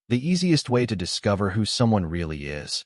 The easiest way to discover who someone really is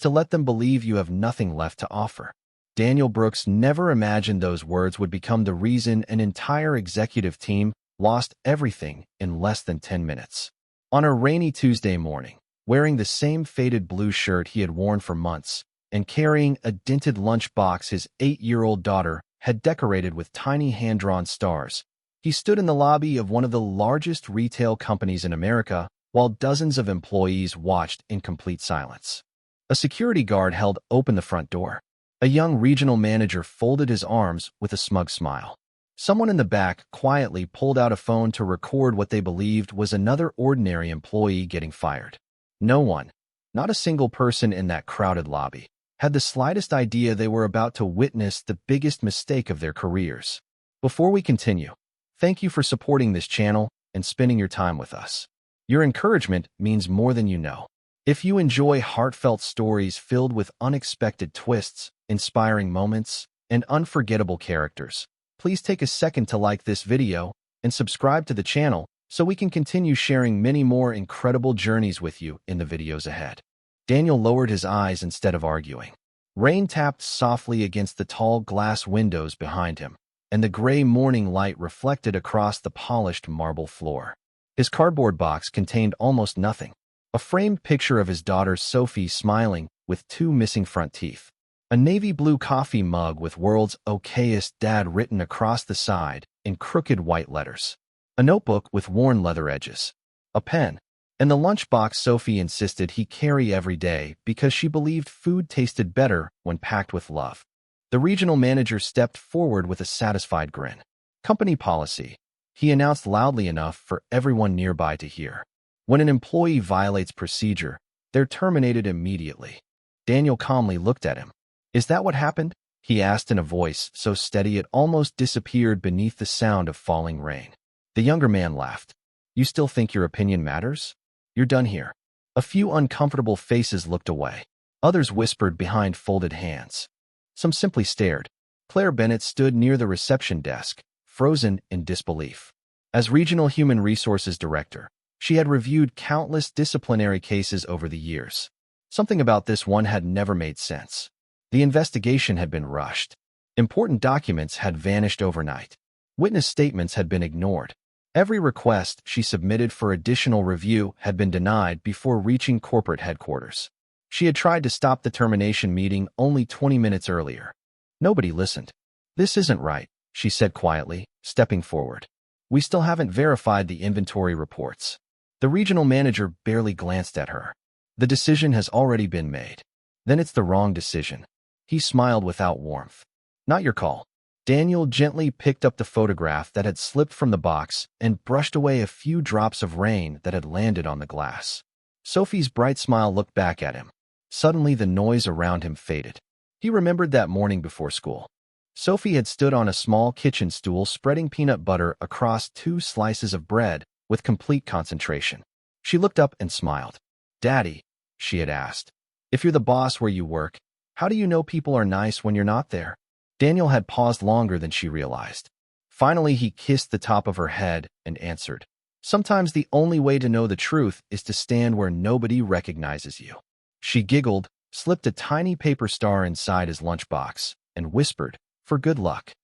to let them believe you have nothing left to offer. Daniel Brooks never imagined those words would become the reason an entire executive team lost everything in less than 10 minutes. On a rainy Tuesday morning, wearing the same faded blue shirt he had worn for months and carrying a dented lunchbox his 8-year-old daughter had decorated with tiny hand-drawn stars, he stood in the lobby of one of the largest retail companies in America while dozens of employees watched in complete silence. A security guard held open the front door. A young regional manager folded his arms with a smug smile. Someone in the back quietly pulled out a phone to record what they believed was another ordinary employee getting fired. No one, not a single person in that crowded lobby, had the slightest idea they were about to witness the biggest mistake of their careers. Before we continue, thank you for supporting this channel and spending your time with us. Your encouragement means more than you know. If you enjoy heartfelt stories filled with unexpected twists, inspiring moments, and unforgettable characters, please take a second to like this video and subscribe to the channel so we can continue sharing many more incredible journeys with you in the videos ahead. Daniel lowered his eyes instead of arguing. Rain tapped softly against the tall glass windows behind him, and the gray morning light reflected across the polished marble floor. His cardboard box contained almost nothing. A framed picture of his daughter Sophie smiling with 2 missing front teeth. A navy blue coffee mug with "World's Okayest Dad" written across the side in crooked white letters. A notebook with worn leather edges. A pen. And the lunchbox Sophie insisted he carry every day because she believed food tasted better when packed with love. The regional manager stepped forward with a satisfied grin. "Company policy," he announced loudly enough for everyone nearby to hear. "When an employee violates procedure, they're terminated immediately." Daniel calmly looked at him. "Is that what happened?" he asked in a voice so steady it almost disappeared beneath the sound of falling rain. The younger man laughed. "You still think your opinion matters? You're done here." A few uncomfortable faces looked away. Others whispered behind folded hands. Some simply stared. Claire Bennett stood near the reception desk, frozen in disbelief. As Regional Human Resources Director, she had reviewed countless disciplinary cases over the years. Something about this one had never made sense. The investigation had been rushed. Important documents had vanished overnight. Witness statements had been ignored. Every request she submitted for additional review had been denied before reaching corporate headquarters. She had tried to stop the termination meeting only 20 minutes earlier. Nobody listened. "This isn't right," she said quietly, stepping forward. "We still haven't verified the inventory reports." The regional manager barely glanced at her. "The decision has already been made." "Then it's the wrong decision." He smiled without warmth. "Not your call." Daniel gently picked up the photograph that had slipped from the box and brushed away a few drops of rain that had landed on the glass. Sophie's bright smile looked back at him. Suddenly the noise around him faded. He remembered that morning before school. Sophie had stood on a small kitchen stool spreading peanut butter across 2 slices of bread with complete concentration. She looked up and smiled. "Daddy," she had asked, "if you're the boss where you work, how do you know people are nice when you're not there?" Daniel had paused longer than she realized. Finally, he kissed the top of her head and answered, "Sometimes the only way to know the truth is to stand where nobody recognizes you." She giggled, slipped a tiny paper star inside his lunchbox, and whispered, "For good luck."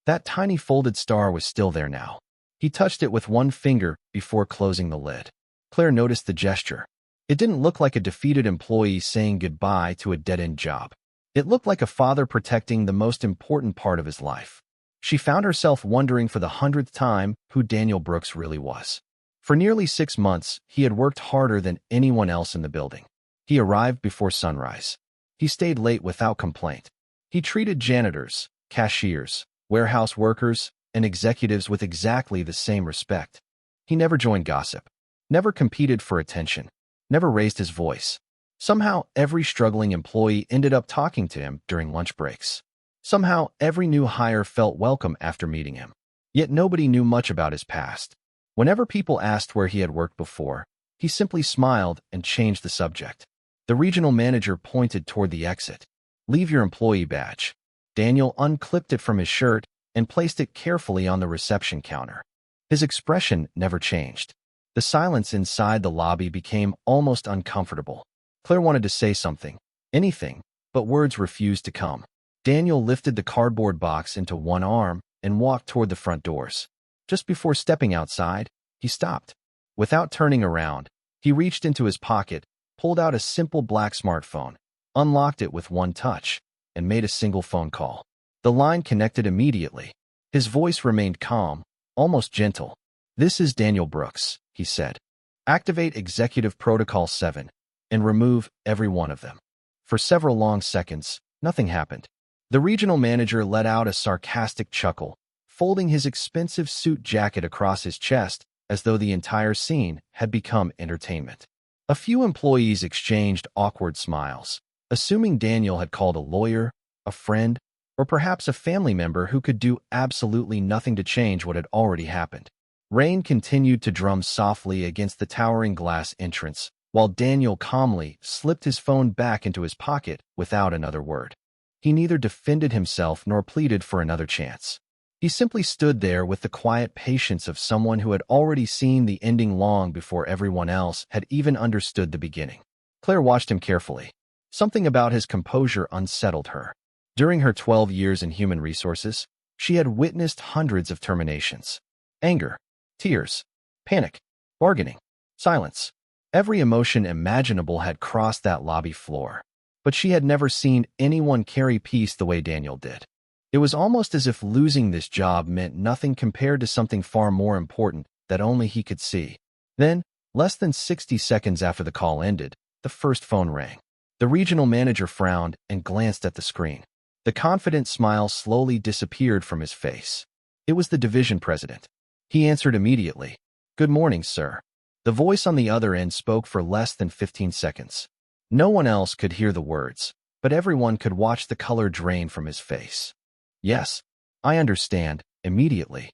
That tiny folded star was still there now. He touched it with one finger before closing the lid. Claire noticed the gesture. It didn't look like a defeated employee saying goodbye to a dead-end job. It looked like a father protecting the most important part of his life. She found herself wondering for the 100th time who Daniel Brooks really was. For nearly 6 months, he had worked harder than anyone else in the building. He arrived before sunrise. He stayed late without complaint. He treated janitors, cashiers, warehouse workers, and executives with exactly the same respect. He never joined gossip, never competed for attention, never raised his voice. Somehow, every struggling employee ended up talking to him during lunch breaks. Somehow, every new hire felt welcome after meeting him. Yet nobody knew much about his past. Whenever people asked where he had worked before, he simply smiled and changed the subject. The regional manager pointed toward the exit. "Leave your employee badge." Daniel unclipped it from his shirt and placed it carefully on the reception counter. His expression never changed. The silence inside the lobby became almost uncomfortable. Claire wanted to say something, anything, but words refused to come. Daniel lifted the cardboard box into one arm and walked toward the front doors. Just before stepping outside, he stopped. Without turning around, he reached into his pocket, pulled out a simple black smartphone, unlocked it with one touch, and made a single phone call. The line connected immediately. His voice remained calm, almost gentle. "This is Daniel Brooks," he said. "Activate Executive Protocol 7 and remove every one of them." For several long seconds, nothing happened. The regional manager let out a sarcastic chuckle, folding his expensive suit jacket across his chest as though the entire scene had become entertainment. A few employees exchanged awkward smiles, assuming Daniel had called a lawyer, a friend, or perhaps a family member who could do absolutely nothing to change what had already happened. Rain continued to drum softly against the towering glass entrance, while Daniel calmly slipped his phone back into his pocket without another word. He neither defended himself nor pleaded for another chance. He simply stood there with the quiet patience of someone who had already seen the ending long before everyone else had even understood the beginning. Claire watched him carefully. Something about his composure unsettled her. During her 12 years in human resources, she had witnessed hundreds of terminations. Anger, tears, panic, bargaining, silence. Every emotion imaginable had crossed that lobby floor. But she had never seen anyone carry peace the way Daniel did. It was almost as if losing this job meant nothing compared to something far more important that only he could see. Then, less than 60 seconds after the call ended, the first phone rang. The regional manager frowned and glanced at the screen. The confident smile slowly disappeared from his face. It was the division president. He answered immediately. "Good morning, sir." The voice on the other end spoke for less than 15 seconds. No one else could hear the words, but everyone could watch the color drain from his face. "Yes, I understand," immediately.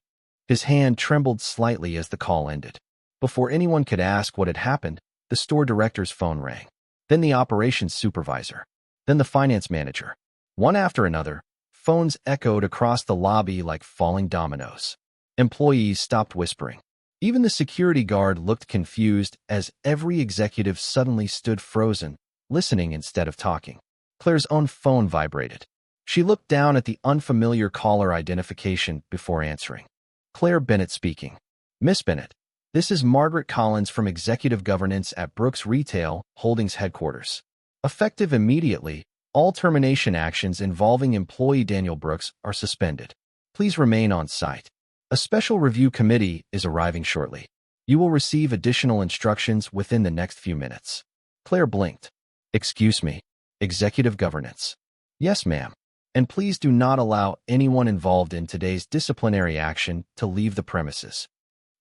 His hand trembled slightly as the call ended. Before anyone could ask what had happened, the store director's phone rang. Then the operations supervisor. Then the finance manager. One after another, phones echoed across the lobby like falling dominoes. Employees stopped whispering. Even the security guard looked confused as every executive suddenly stood frozen, listening instead of talking. Claire's own phone vibrated. She looked down at the unfamiliar caller identification before answering. "Claire Bennett speaking." "Miss Bennett, this is Margaret Collins from Executive Governance at Brooks Retail Holdings headquarters. Effective immediately, all termination actions involving employee Daniel Brooks are suspended. Please remain on site. A special review committee is arriving shortly. You will receive additional instructions within the next few minutes." Claire blinked. "Excuse me, Executive Governance." "Yes, ma'am. And please do not allow anyone involved in today's disciplinary action to leave the premises."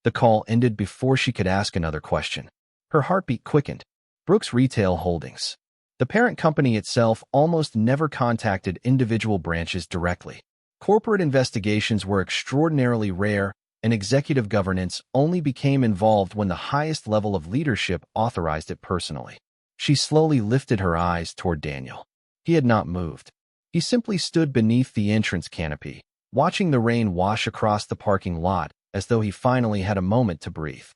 The call ended before she could ask another question. Her heartbeat quickened. Brooks Retail Holdings. The parent company itself almost never contacted individual branches directly. Corporate investigations were extraordinarily rare, and executive governance only became involved when the highest level of leadership authorized it personally. She slowly lifted her eyes toward Daniel. He had not moved. He simply stood beneath the entrance canopy, watching the rain wash across the parking lot as though he finally had a moment to breathe.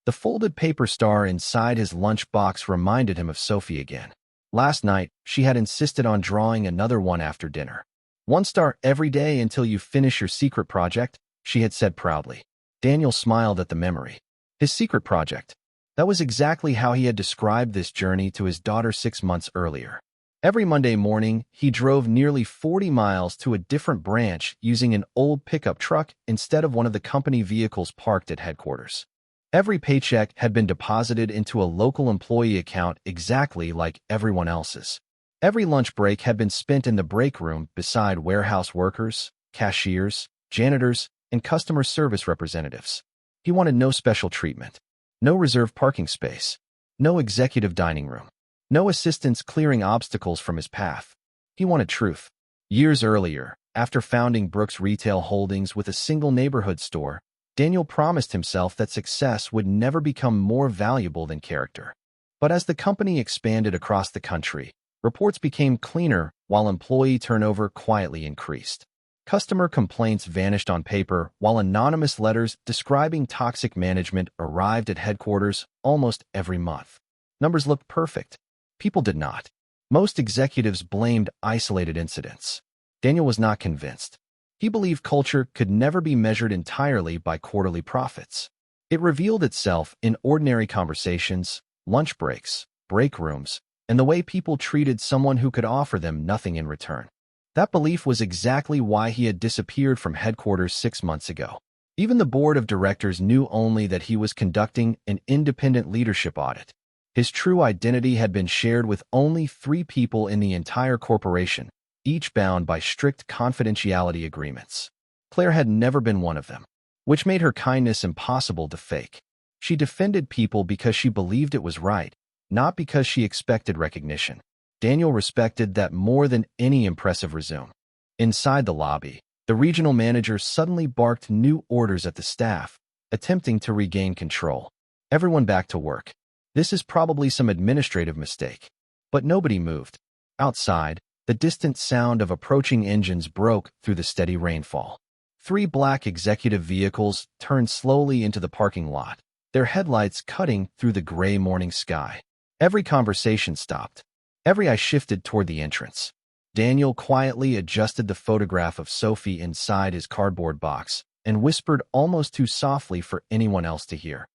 The folded paper star inside his lunchbox reminded him of Sophie again. Last night, she had insisted on drawing another one after dinner. "One star every day until you finish your secret project," she had said proudly. Daniel smiled at the memory. His secret project. That was exactly how he had described this journey to his daughter 6 months earlier. Every Monday morning, he drove nearly 40 miles to a different branch using an old pickup truck instead of one of the company vehicles parked at headquarters. Every paycheck had been deposited into a local employee account exactly like everyone else's. Every lunch break had been spent in the break room beside warehouse workers, cashiers, janitors, and customer service representatives. He wanted no special treatment, no reserved parking space, no executive dining room, no assistance clearing obstacles from his path. He wanted truth. Years earlier, after founding Brooks Retail Holdings with a single neighborhood store, Daniel promised himself that success would never become more valuable than character. But as the company expanded across the country, reports became cleaner while employee turnover quietly increased. Customer complaints vanished on paper, while anonymous letters describing toxic management arrived at headquarters almost every month. Numbers looked perfect. People did not. Most executives blamed isolated incidents. Daniel was not convinced. He believed culture could never be measured entirely by quarterly profits. It revealed itself in ordinary conversations, lunch breaks, break rooms, and the way people treated someone who could offer them nothing in return. That belief was exactly why he had disappeared from headquarters 6 months ago. Even the board of directors knew only that he was conducting an independent leadership audit. His true identity had been shared with only 3 people in the entire corporation, each bound by strict confidentiality agreements. Claire had never been one of them, which made her kindness impossible to fake. She defended people because she believed it was right, not because she expected recognition. Daniel respected that more than any impressive resume. Inside the lobby, the regional manager suddenly barked new orders at the staff, attempting to regain control. Everyone back to work. This is probably some administrative mistake. But nobody moved. Outside, the distant sound of approaching engines broke through the steady rainfall. 3 black executive vehicles turned slowly into the parking lot, their headlights cutting through the gray morning sky. Every conversation stopped. Every eye shifted toward the entrance. Daniel quietly adjusted the photograph of Sophie inside his cardboard box and whispered almost too softly for anyone else to hear.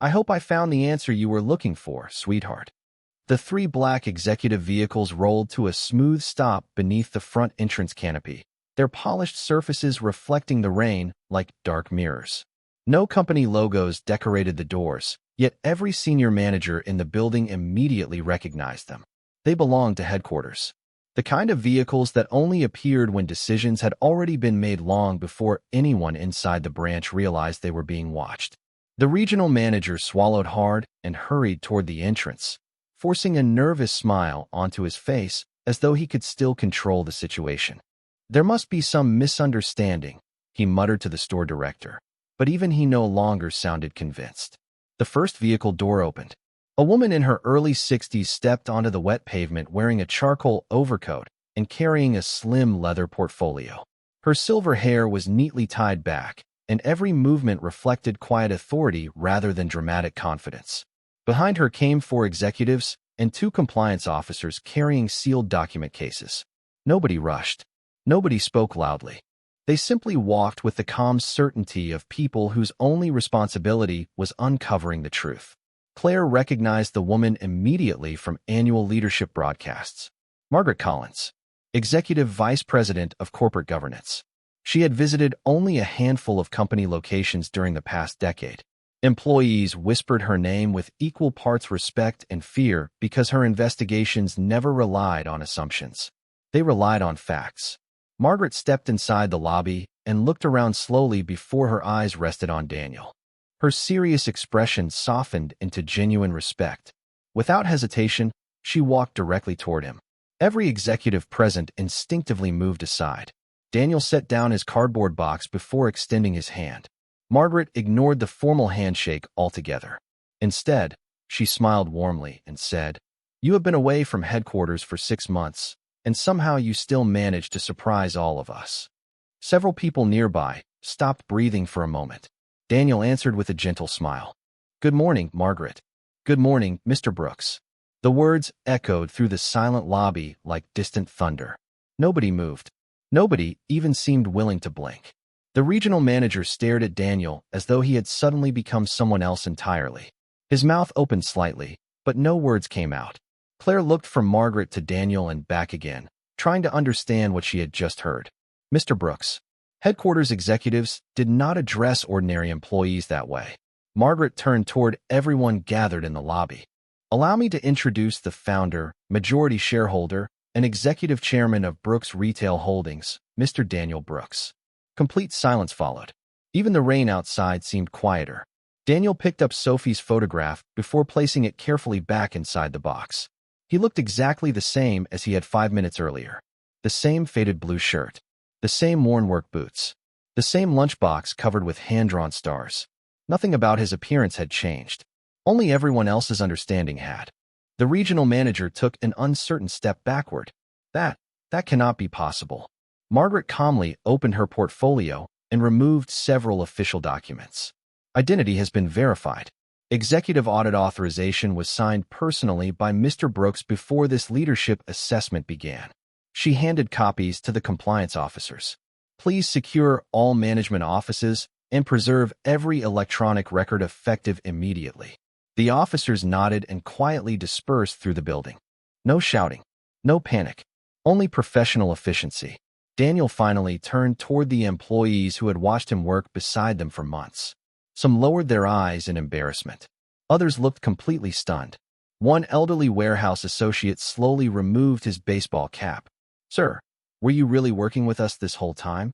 "I hope I found the answer you were looking for, sweetheart." The 3 black executive vehicles rolled to a smooth stop beneath the front entrance canopy, their polished surfaces reflecting the rain like dark mirrors. No company logos decorated the doors, yet every senior manager in the building immediately recognized them. They belonged to headquarters. The kind of vehicles that only appeared when decisions had already been made long before anyone inside the branch realized they were being watched. The regional manager swallowed hard and hurried toward the entrance, forcing a nervous smile onto his face as though he could still control the situation. "There must be some misunderstanding," he muttered to the store director, but even he no longer sounded convinced. The first vehicle door opened. A woman in her early 60s stepped onto the wet pavement wearing a charcoal overcoat and carrying a slim leather portfolio. Her silver hair was neatly tied back, and every movement reflected quiet authority rather than dramatic confidence. Behind her came 4 executives and 2 compliance officers carrying sealed document cases. Nobody rushed. Nobody spoke loudly. They simply walked with the calm certainty of people whose only responsibility was uncovering the truth. Claire recognized the woman immediately from annual leadership broadcasts. Margaret Collins, Executive Vice President of Corporate Governance. She had visited only a handful of company locations during the past decade. Employees whispered her name with equal parts respect and fear because her investigations never relied on assumptions. They relied on facts. Margaret stepped inside the lobby and looked around slowly before her eyes rested on Daniel. Her serious expression softened into genuine respect. Without hesitation, she walked directly toward him. Every executive present instinctively moved aside. Daniel set down his cardboard box before extending his hand. Margaret ignored the formal handshake altogether. Instead, she smiled warmly and said, "You have been away from headquarters for 6 months, and somehow you still managed to surprise all of us." Several people nearby stopped breathing for a moment. Daniel answered with a gentle smile. "Good morning, Margaret. Good morning, Mr. Brooks." The words echoed through the silent lobby like distant thunder. Nobody moved. Nobody even seemed willing to blink. The regional manager stared at Daniel as though he had suddenly become someone else entirely. His mouth opened slightly, but no words came out. Claire looked from Margaret to Daniel and back again, trying to understand what she had just heard. "Mr. Brooks." Headquarters executives did not address ordinary employees that way. Margaret turned toward everyone gathered in the lobby. "Allow me to introduce the founder, majority shareholder, and executive chairman of Brooks Retail Holdings, Mr. Daniel Brooks." Complete silence followed. Even the rain outside seemed quieter. Daniel picked up Sophie's photograph before placing it carefully back inside the box. He looked exactly the same as he had 5 minutes earlier. The same faded blue shirt. The same worn work boots. The same lunchbox covered with hand-drawn stars. Nothing about his appearance had changed. Only everyone else's understanding had. The regional manager took an uncertain step backward. That cannot be possible." Margaret calmly opened her portfolio and removed several official documents. Identity has been verified. Executive audit authorization was signed personally by Mr. Brooks before this leadership assessment began. She handed copies to the compliance officers. Please secure all management offices and preserve every electronic record effective immediately. The officers nodded and quietly dispersed through the building. No shouting, no panic, only professional efficiency. Daniel finally turned toward the employees who had watched him work beside them for months. Some lowered their eyes in embarrassment. Others looked completely stunned. One elderly warehouse associate slowly removed his baseball cap. "Sir, were you really working with us this whole time?"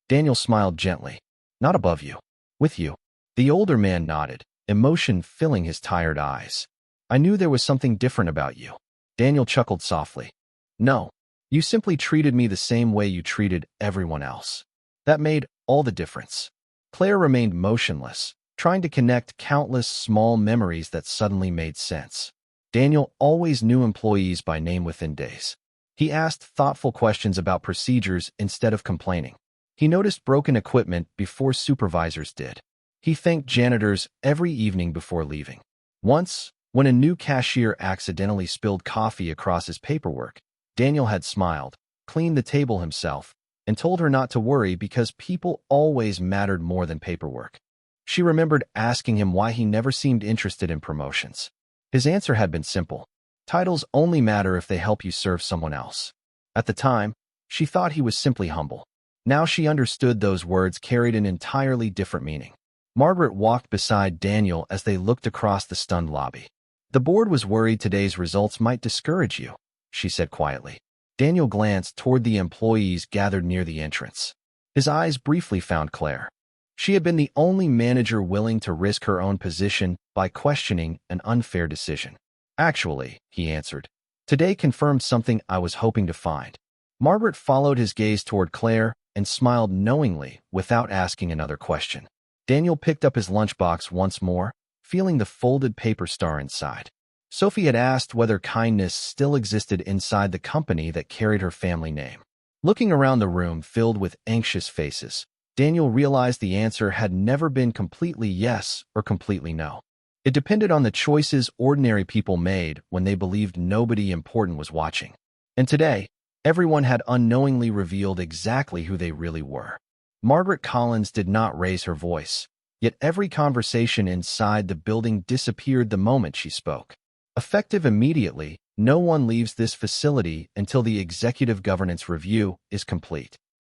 Daniel smiled gently. "Not above you. With you." The older man nodded, emotion filling his tired eyes. "I knew there was something different about you." Daniel chuckled softly. "No, you simply treated me the same way you treated everyone else. That made all the difference." Claire remained motionless, trying to connect countless small memories that suddenly made sense. Daniel always knew employees by name within days. He asked thoughtful questions about procedures instead of complaining. He noticed broken equipment before supervisors did. He thanked janitors every evening before leaving. Once, when a new cashier accidentally spilled coffee across his paperwork, Daniel had smiled, cleaned the table himself, and told her not to worry because people always mattered more than paperwork. She remembered asking him why he never seemed interested in promotions. His answer had been simple. Titles only matter if they help you serve someone else. At the time, she thought he was simply humble. Now she understood those words carried an entirely different meaning. Margaret walked beside Daniel as they looked across the stunned lobby. "The board was worried today's results might discourage you," she said quietly. Daniel glanced toward the employees gathered near the entrance. His eyes briefly found Claire. She had been the only manager willing to risk her own position by questioning an unfair decision. "Actually," he answered, "today confirmed something I was hoping to find." Margaret followed his gaze toward Claire and smiled knowingly without asking another question. Daniel picked up his lunchbox once more, feeling the folded paper star inside. Sophie had asked whether kindness still existed inside the company that carried her family name. Looking around the room filled with anxious faces, Daniel realized the answer had never been completely yes or completely no. It depended on the choices ordinary people made when they believed nobody important was watching. And today, everyone had unknowingly revealed exactly who they really were. Margaret Collins did not raise her voice, yet every conversation inside the building disappeared the moment she spoke. Effective immediately, no one leaves this facility until the executive governance review is complete.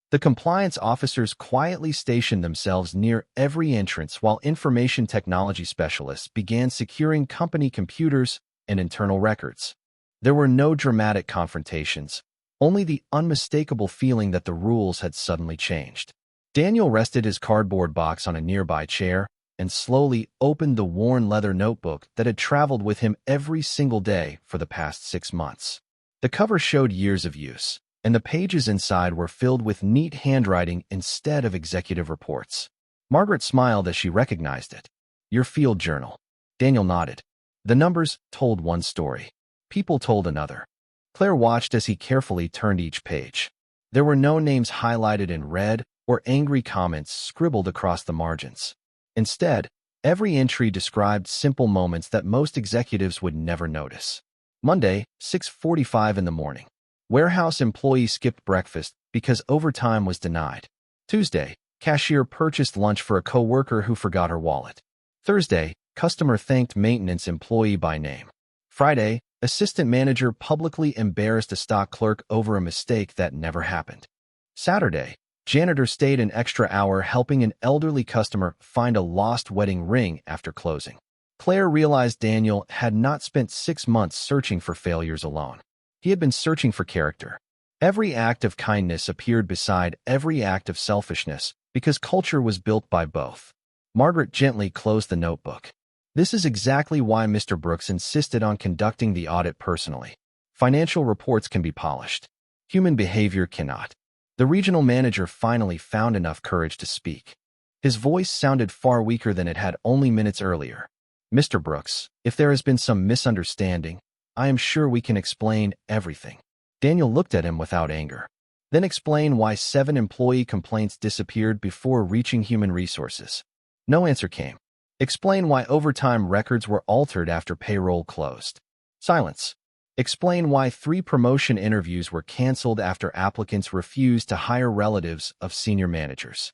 The compliance officers quietly stationed themselves near every entrance while information technology specialists began securing company computers and internal records. There were no dramatic confrontations, only the unmistakable feeling that the rules had suddenly changed. Daniel rested his cardboard box on a nearby chair and slowly opened the worn leather notebook that had traveled with him every single day for the past 6 months. The cover showed years of use, and the pages inside were filled with neat handwriting instead of executive reports. Margaret smiled as she recognized it. "Your field journal." Daniel nodded. The numbers told one story. People told another. Claire watched as he carefully turned each page. There were no names highlighted in red or angry comments scribbled across the margins. Instead, every entry described simple moments that most executives would never notice. Monday, 6:45 in the morning. Warehouse employee skipped breakfast because overtime was denied. Tuesday, cashier purchased lunch for a coworker who forgot her wallet. Thursday, customer thanked maintenance employee by name. Friday, assistant manager publicly embarrassed a stock clerk over a mistake that never happened. Saturday, janitor stayed an extra hour helping an elderly customer find a lost wedding ring after closing. Claire realized Daniel had not spent 6 months searching for failures alone. He had been searching for character. Every act of kindness appeared beside every act of selfishness because culture was built by both. Margaret gently closed the notebook. This is exactly why Mr. Brooks insisted on conducting the audit personally. Financial reports can be polished. Human behavior cannot. The regional manager finally found enough courage to speak. His voice sounded far weaker than it had only minutes earlier. "Mr. Brooks, if there has been some misunderstanding, I am sure we can explain everything." Daniel looked at him without anger. Then explain why 7 employee complaints disappeared before reaching human resources. No answer came. Explain why overtime records were altered after payroll closed. Silence. Explain why 3 promotion interviews were canceled after applicants refused to hire relatives of senior managers.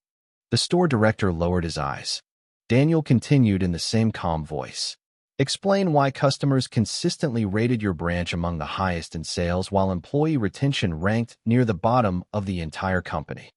The store director lowered his eyes. Daniel continued in the same calm voice. Explain why customers consistently rated your branch among the highest in sales while employee retention ranked near the bottom of the entire company.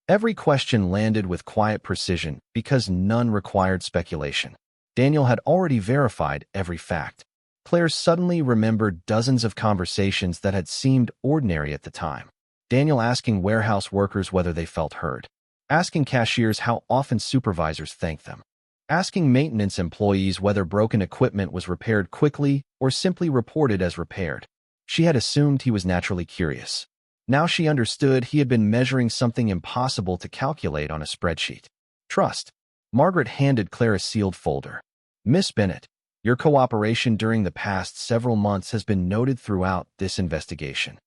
Every question landed with quiet precision because none required speculation. Daniel had already verified every fact. Claire suddenly remembered dozens of conversations that had seemed ordinary at the time. Daniel asking warehouse workers whether they felt heard. Asking cashiers how often supervisors thanked them. Asking maintenance employees whether broken equipment was repaired quickly or simply reported as repaired. She had assumed he was naturally curious. Now she understood he had been measuring something impossible to calculate on a spreadsheet. Trust. Margaret handed Claire a sealed folder. Miss Bennett, your cooperation during the past several months has been noted throughout this investigation.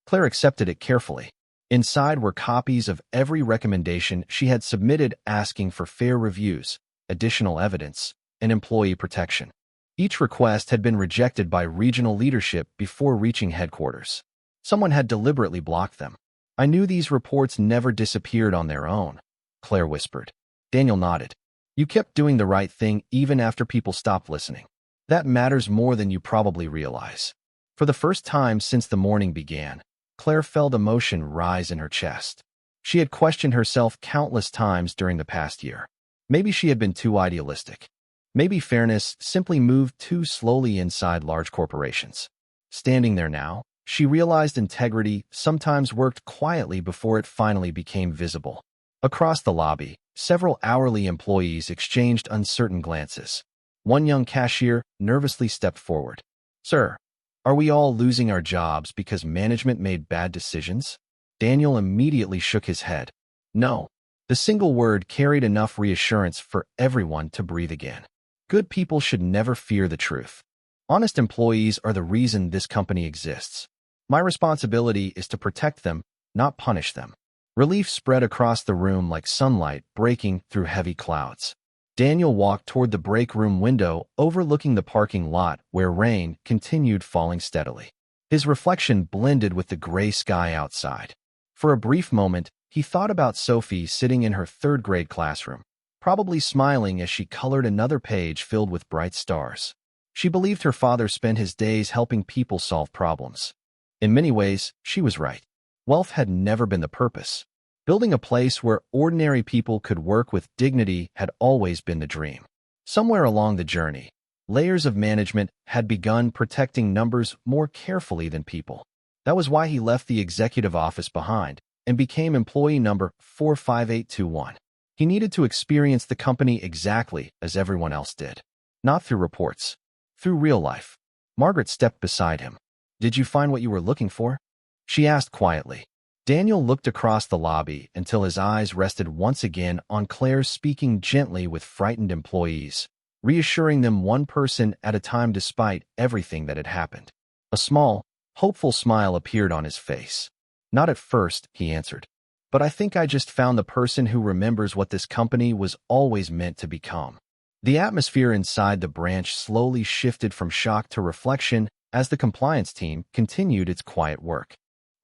Claire accepted it carefully. Inside were copies of every recommendation she had submitted asking for fair reviews, additional evidence, and employee protection. Each request had been rejected by regional leadership before reaching headquarters. Someone had deliberately blocked them. I knew these reports never disappeared on their own, Claire whispered. Daniel nodded. You kept doing the right thing even after people stopped listening. That matters more than you probably realize. For the first time since the morning began, Claire felt emotion rise in her chest. She had questioned herself countless times during the past year. Maybe she had been too idealistic. Maybe fairness simply moved too slowly inside large corporations. Standing there now, she realized integrity sometimes worked quietly before it finally became visible. Across the lobby, several hourly employees exchanged uncertain glances. One young cashier nervously stepped forward. Sir, are we all losing our jobs because management made bad decisions? Daniel immediately shook his head. No. The single word carried enough reassurance for everyone to breathe again. Good people should never fear the truth. Honest employees are the reason this company exists. My responsibility is to protect them, not punish them. Relief spread across the room like sunlight breaking through heavy clouds. Daniel walked toward the break room window overlooking the parking lot where rain continued falling steadily. His reflection blended with the gray sky outside. For a brief moment, he thought about Sophie sitting in her third-grade classroom, probably smiling as she colored another page filled with bright stars. She believed her father spent his days helping people solve problems. In many ways, she was right. Wealth had never been the purpose. Building a place where ordinary people could work with dignity had always been the dream. Somewhere along the journey, layers of management had begun protecting numbers more carefully than people. That was why he left the executive office behind and became employee number 45821. He needed to experience the company exactly as everyone else did. Not through reports, through real life. Margaret stepped beside him. Did you find what you were looking for? She asked quietly. Daniel looked across the lobby until his eyes rested once again on Claire speaking gently with frightened employees, reassuring them one person at a time despite everything that had happened. A small, hopeful smile appeared on his face. Not at first, he answered. But I think I just found the person who remembers what this company was always meant to become. The atmosphere inside the branch slowly shifted from shock to reflection as the compliance team continued its quiet work.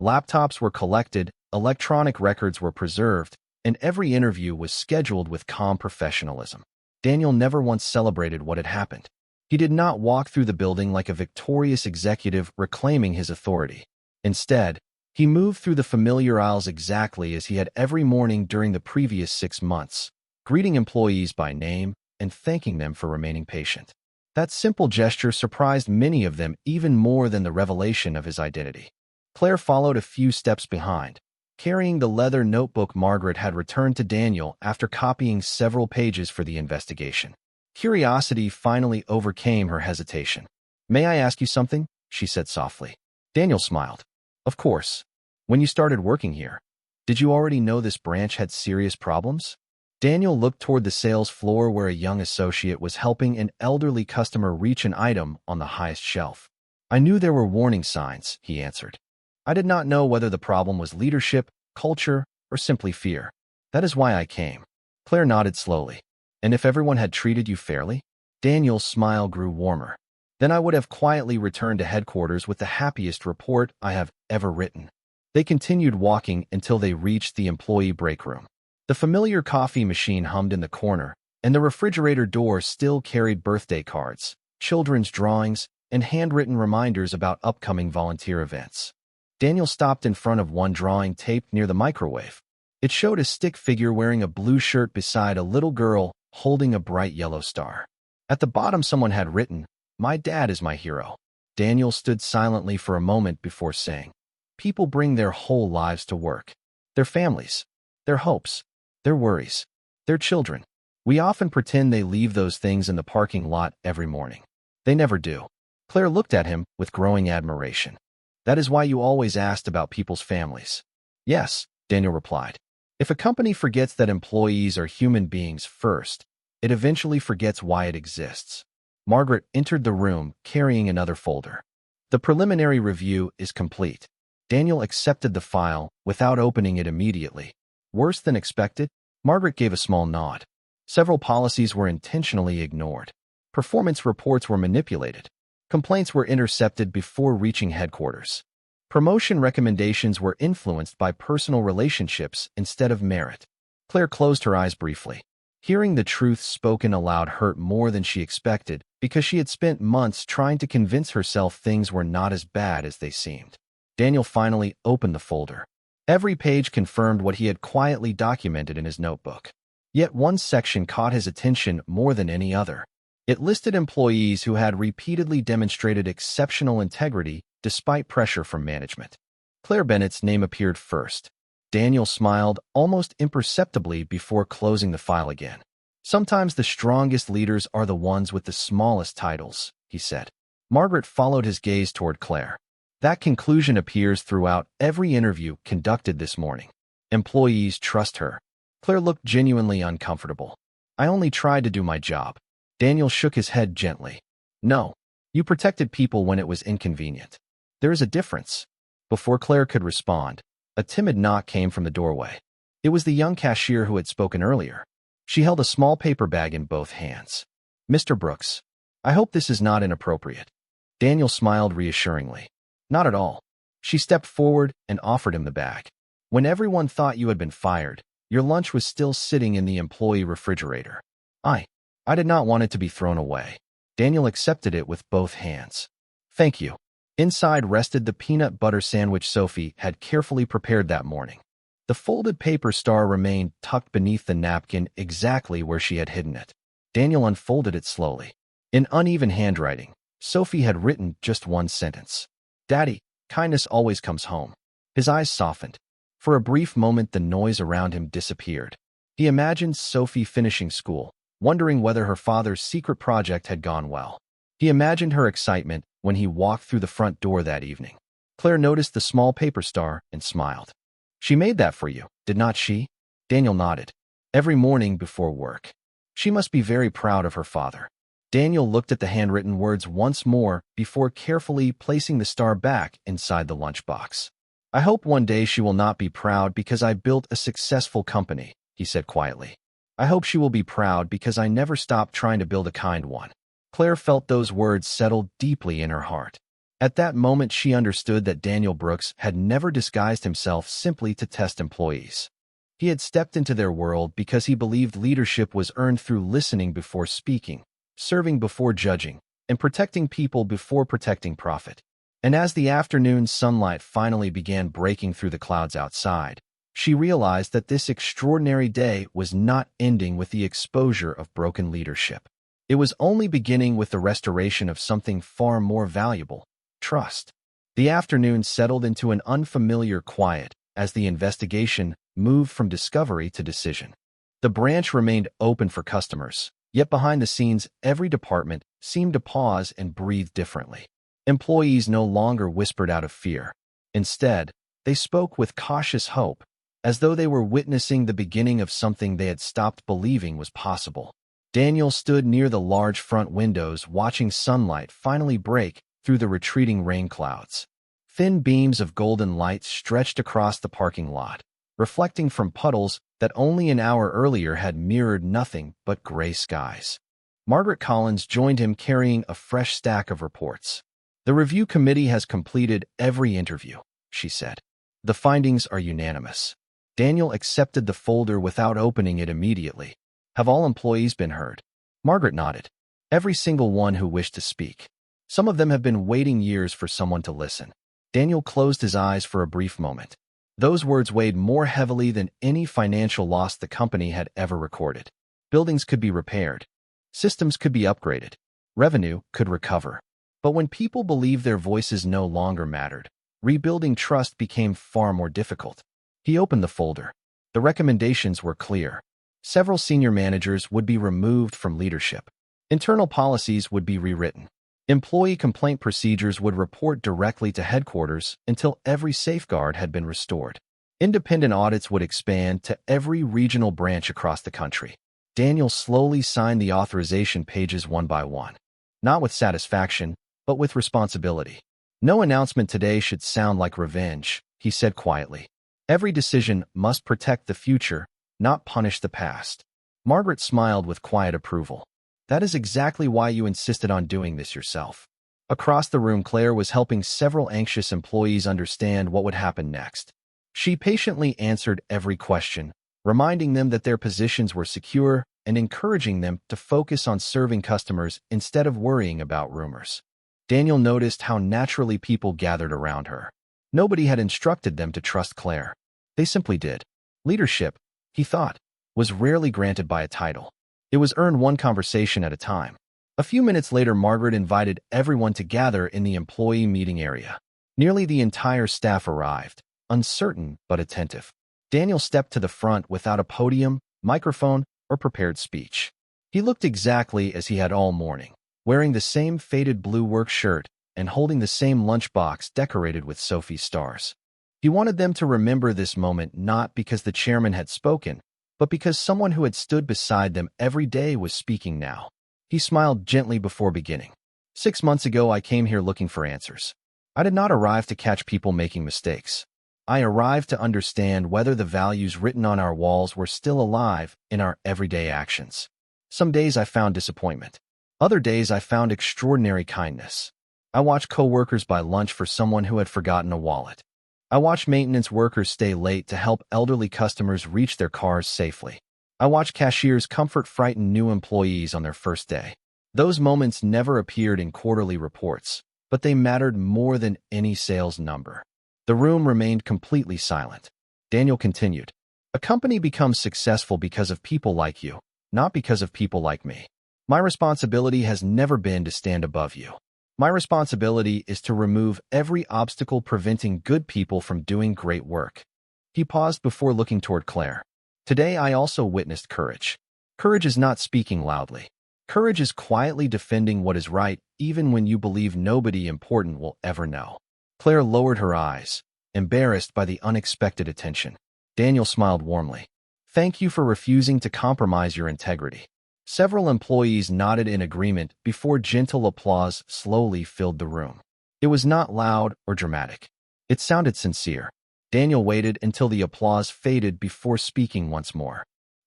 Laptops were collected, electronic records were preserved, and every interview was scheduled with calm professionalism. Daniel never once celebrated what had happened. He did not walk through the building like a victorious executive reclaiming his authority. Instead, he moved through the familiar aisles exactly as he had every morning during the previous 6 months, greeting employees by name and thanking them for remaining patient. That simple gesture surprised many of them even more than the revelation of his identity. Claire followed a few steps behind, carrying the leather notebook Margaret had returned to Daniel after copying several pages for the investigation. Curiosity finally overcame her hesitation. May I ask you something? She said softly. Daniel smiled. Of course. When you started working here, did you already know this branch had serious problems? Daniel looked toward the sales floor where a young associate was helping an elderly customer reach an item on the highest shelf. I knew there were warning signs, he answered. I did not know whether the problem was leadership, culture, or simply fear? That is why I came. Claire nodded slowly. And if everyone had treated you fairly? Daniel's smile grew warmer. Then I would have quietly returned to headquarters with the happiest report I have ever written. They continued walking until they reached the employee break room. The familiar coffee machine hummed in the corner, and the refrigerator door still carried birthday cards, children's drawings, and handwritten reminders about upcoming volunteer events. Daniel stopped in front of one drawing taped near the microwave. It showed a stick figure wearing a blue shirt beside a little girl holding a bright yellow star. At the bottom someone had written, "My dad is my hero." Daniel stood silently for a moment before saying, "People bring their whole lives to work. Their families, their hopes, their worries, their children. We often pretend they leave those things in the parking lot every morning. They never do." Claire looked at him with growing admiration. "That is why you always asked about people's families." "Yes," Daniel replied. "If a company forgets that employees are human beings first, it eventually forgets why it exists." Margaret entered the room carrying another folder. "The preliminary review is complete." Daniel accepted the file without opening it immediately. "Worse than expected?" Margaret gave a small nod. "Several policies were intentionally ignored. Performance reports were manipulated. Complaints were intercepted before reaching headquarters. Promotion recommendations were influenced by personal relationships instead of merit." Claire closed her eyes briefly. Hearing the truth spoken aloud hurt more than she expected because she had spent months trying to convince herself things were not as bad as they seemed. Daniel finally opened the folder. Every page confirmed what he had quietly documented in his notebook. Yet one section caught his attention more than any other. It listed employees who had repeatedly demonstrated exceptional integrity despite pressure from management. Claire Bennett's name appeared first. Daniel smiled almost imperceptibly before closing the file again. "Sometimes the strongest leaders are the ones with the smallest titles," he said. Margaret followed his gaze toward Claire. "That conclusion appears throughout every interview conducted this morning. Employees trust her." Claire looked genuinely uncomfortable. "I only tried to do my job." Daniel shook his head gently. "No, you protected people when it was inconvenient. There is a difference." Before Claire could respond, a timid knock came from the doorway. It was the young cashier who had spoken earlier. She held a small paper bag in both hands. "Mr. Brooks, I hope this is not inappropriate." Daniel smiled reassuringly. "Not at all." She stepped forward and offered him the bag. "When everyone thought you had been fired, your lunch was still sitting in the employee refrigerator. I did not want it to be thrown away." Daniel accepted it with both hands. "Thank you." Inside rested the peanut butter sandwich Sophie had carefully prepared that morning. The folded paper star remained tucked beneath the napkin exactly where she had hidden it. Daniel unfolded it slowly. In uneven handwriting, Sophie had written just one sentence. "Daddy, kindness always comes home." His eyes softened. For a brief moment the noise around him disappeared. He imagined Sophie finishing school, wondering whether her father's secret project had gone well. He imagined her excitement when he walked through the front door that evening. Claire noticed the small paper star and smiled. "She made that for you, did not she?" Daniel nodded. "Every morning before work. She must be very proud of her father." Daniel looked at the handwritten words once more before carefully placing the star back inside the lunchbox. "I hope one day she will not be proud because I built a successful company," he said quietly. "I hope she will be proud because I never stopped trying to build a kind one." Claire felt those words settle deeply in her heart. At that moment she understood that Daniel Brooks had never disguised himself simply to test employees. He had stepped into their world because he believed leadership was earned through listening before speaking, serving before judging, and protecting people before protecting profit. And as the afternoon sunlight finally began breaking through the clouds outside, she realized that this extraordinary day was not ending with the exposure of broken leadership. It was only beginning with the restoration of something far more valuable: trust. The afternoon settled into an unfamiliar quiet as the investigation moved from discovery to decision. The branch remained open for customers, yet behind the scenes every department seemed to pause and breathe differently. Employees no longer whispered out of fear. Instead, they spoke with cautious hope, as though they were witnessing the beginning of something they had stopped believing was possible. Daniel stood near the large front windows watching sunlight finally break through the retreating rain clouds. Thin beams of golden light stretched across the parking lot, reflecting from puddles that only an hour earlier had mirrored nothing but gray skies. Margaret Collins joined him carrying a fresh stack of reports. "The review committee has completed every interview," she said. "The findings are unanimous." Daniel accepted the folder without opening it immediately. "Have all employees been heard?" Margaret nodded. "Every single one who wished to speak. Some of them have been waiting years for someone to listen." Daniel closed his eyes for a brief moment. Those words weighed more heavily than any financial loss the company had ever recorded. Buildings could be repaired. Systems could be upgraded. Revenue could recover. But when people believed their voices no longer mattered, rebuilding trust became far more difficult. He opened the folder. The recommendations were clear. Several senior managers would be removed from leadership. Internal policies would be rewritten. Employee complaint procedures would report directly to headquarters until every safeguard had been restored. Independent audits would expand to every regional branch across the country. Daniel slowly signed the authorization pages one by one. Not with satisfaction, but with responsibility. "No announcement today should sound like revenge," he said quietly. "Every decision must protect the future, not punish the past." Margaret smiled with quiet approval. "That is exactly why you insisted on doing this yourself." Across the room, Claire was helping several anxious employees understand what would happen next. She patiently answered every question, reminding them that their positions were secure and encouraging them to focus on serving customers instead of worrying about rumors. Daniel noticed how naturally people gathered around her. Nobody had instructed them to trust Claire. They simply did. Leadership, he thought, was rarely granted by a title. It was earned one conversation at a time. A few minutes later, Margaret invited everyone to gather in the employee meeting area. Nearly the entire staff arrived, uncertain but attentive. Daniel stepped to the front without a podium, microphone, or prepared speech. He looked exactly as he had all morning, wearing the same faded blue work shirt and holding the same lunchbox decorated with Sophie's stars. He wanted them to remember this moment not because the chairman had spoken, but because someone who had stood beside them every day was speaking now. He smiled gently before beginning. 6 months ago, I came here looking for answers. I did not arrive to catch people making mistakes. I arrived to understand whether the values written on our walls were still alive in our everyday actions. Some days I found disappointment. Other days I found extraordinary kindness. I watched coworkers buy lunch for someone who had forgotten a wallet. I watched maintenance workers stay late to help elderly customers reach their cars safely. I watched cashiers comfort frightened new employees on their first day. Those moments never appeared in quarterly reports, but they mattered more than any sales number. The room remained completely silent. Daniel continued, "A company becomes successful because of people like you, not because of people like me. My responsibility has never been to stand above you. My responsibility is to remove every obstacle preventing good people from doing great work." He paused before looking toward Claire. "Today I also witnessed courage. Courage is not speaking loudly. Courage is quietly defending what is right even when you believe nobody important will ever know." Claire lowered her eyes, embarrassed by the unexpected attention. Daniel smiled warmly. "Thank you for refusing to compromise your integrity." Several employees nodded in agreement before gentle applause slowly filled the room. It was not loud or dramatic. It sounded sincere. Daniel waited until the applause faded before speaking once more.